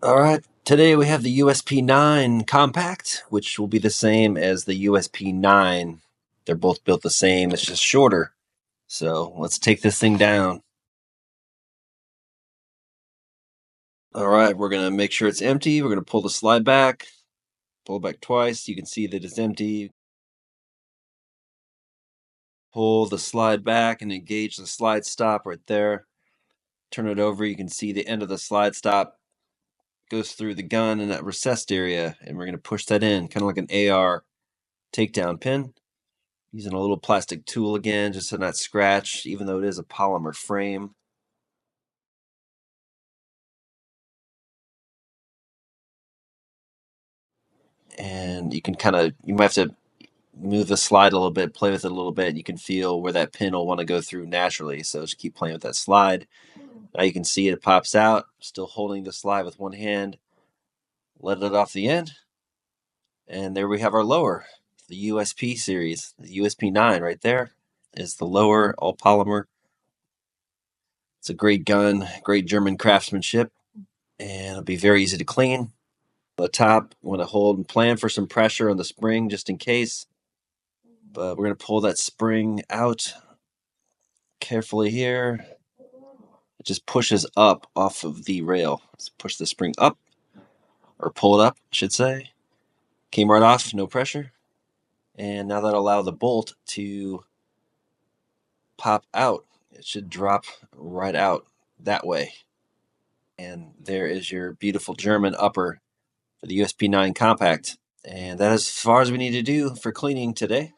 All right, today we have the USP9 Compact, which will be the same as the USP9. They're both built the same, it's just shorter. So let's take this thing down. All right, we're going to make sure it's empty. We're going to pull the slide back, pull back twice. You can see that it's empty. Pull the slide back and engage the slide stop right there. Turn it over, you can see the end of the slide stop goes through the gun in that recessed area, and we're going to push that in, kind of like an AR takedown pin. Using a little plastic tool again, just to not scratch, even though it is a polymer frame. And you can you might have to move the slide a little bit, play with it a little bit. You can feel where that pin will want to go through naturally. So just keep playing with that slide. Now you can see it pops out, still holding the slide with one hand. Let it off the end. And there we have our lower, the USP series, the USP9 right there is the lower, all polymer. It's a great gun, great German craftsmanship, and it'll be very easy to clean. The top, want to hold and plan for some pressure on the spring just in case. But we're going to pull that spring out carefully here. It just pushes up off of the rail. Let's push the spring up, or pull it up, I should say. Came right off, no pressure. And now that'll allow the bolt to pop out. It should drop right out that way. And there is your beautiful German upper for the USP9 Compact. And that is as far as we need to do for cleaning today.